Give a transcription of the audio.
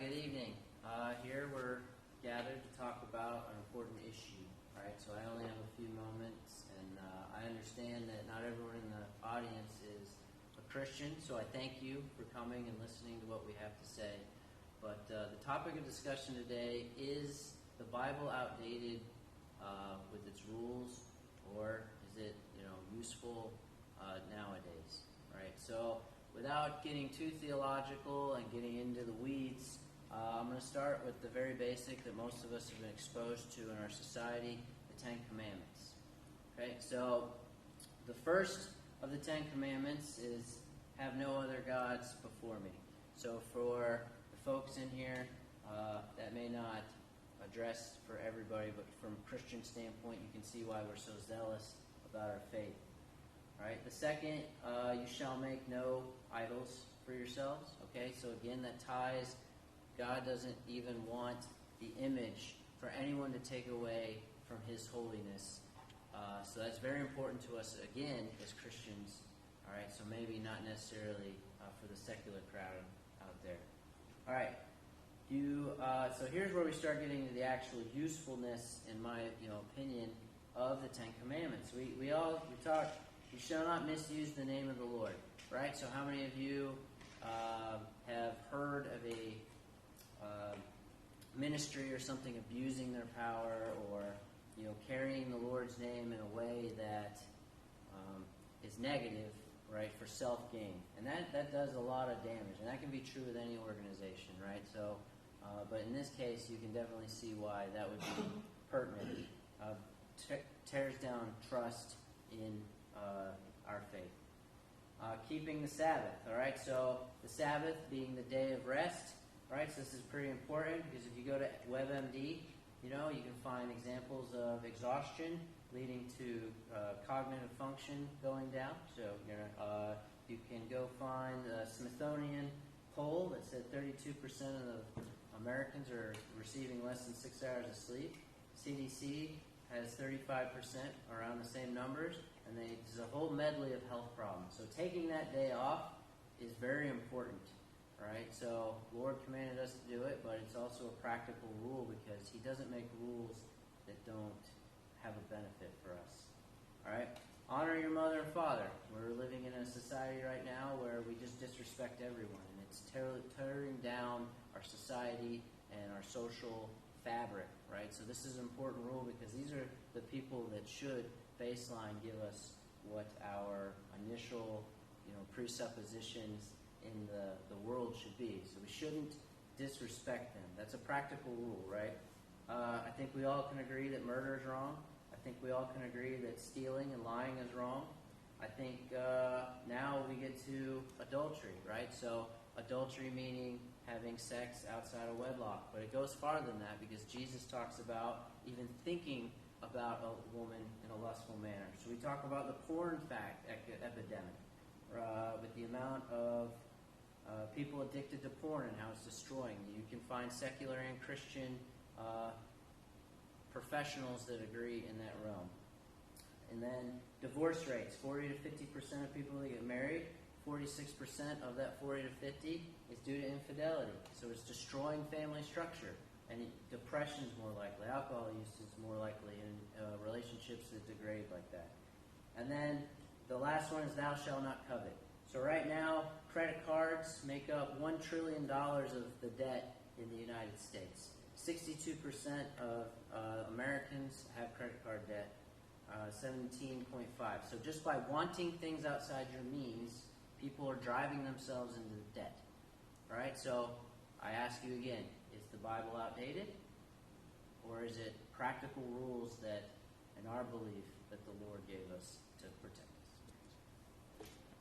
Good evening. Here we're gathered to talk about an important issue. All right, so I only have a few moments, and I understand that not everyone in the audience is a Christian, so I thank you for coming and listening to what we have to say. But the topic of discussion today is the Bible outdated with its rules, or is it useful nowadays? Right. So without getting too theological and getting into the weeds, I'm going to start with the very basic that most of us have been exposed to in our society, the Ten Commandments. Okay, so the first of the Ten Commandments is have no other gods before me. So for the folks in here, that may not address for everybody, but from a Christian standpoint, you can see why we're so zealous about our faith. All right. The second, you shall make no idols for yourselves. Okay, so again, that ties. God doesn't even want the image for anyone to take away from His holiness. So that's very important to us, again, as Christians. All right, so maybe not necessarily for the secular crowd out there. All right, so here's where we start getting to the actual usefulness, in my opinion, of the Ten Commandments. We talk. You shall not misuse the name of the Lord. Right. So how many of you have heard of a ministry or something abusing their power, or carrying the Lord's name in a way that is negative, right, for self-gain? And that does a lot of damage, and that can be true with any organization, right? So, but in this case, you can definitely see why that would be pertinent. Tears down trust in our faith. Keeping the Sabbath, all right? So the Sabbath being the day of rest, right? So this is pretty important, because if you go to WebMD, you can find examples of exhaustion leading to cognitive function going down. So you can go find a Smithsonian poll that said 32% of Americans are receiving less than 6 hours of sleep. CDC has 35%, around the same numbers. And there's a whole medley of health problems. So taking that day off is very important, right? So Lord commanded us to do it, but it's also a practical rule, because He doesn't make rules that don't have a benefit for us. All right? Honor your mother and father. We're living in a society right now where we just disrespect everyone, and it's tearing down our society and our social fabric, right? So this is an important rule, because these are the people that should baseline give us what our initial presuppositions in the world should be. So we shouldn't disrespect them. That's a practical rule, right? I think we all can agree that murder is wrong. I think we all can agree that stealing and lying is wrong. I think now we get to adultery, right? So adultery meaning having sex outside of wedlock. But it goes farther than that, because Jesus talks about even thinking about a woman in a lustful manner. So we talk about the porn epidemic, with the amount of people addicted to porn and how it's destroying. You can find secular and Christian professionals that agree in that realm. And then divorce rates, 40 to 50% of people that get married, 46% of that 40 to 50 is due to infidelity. So it's destroying family structure. And depression is more likely. Alcohol use is more likely in relationships that degrade like that. And then the last one is thou shalt not covet. So right now, credit cards make up $1 trillion of the debt in the United States. 62% of Americans have credit card debt, 17.5. So just by wanting things outside your means, people are driving themselves into debt. All right, so I ask you again, is the Bible outdated, or is it practical rules that, in our belief, that the Lord gave us to protect?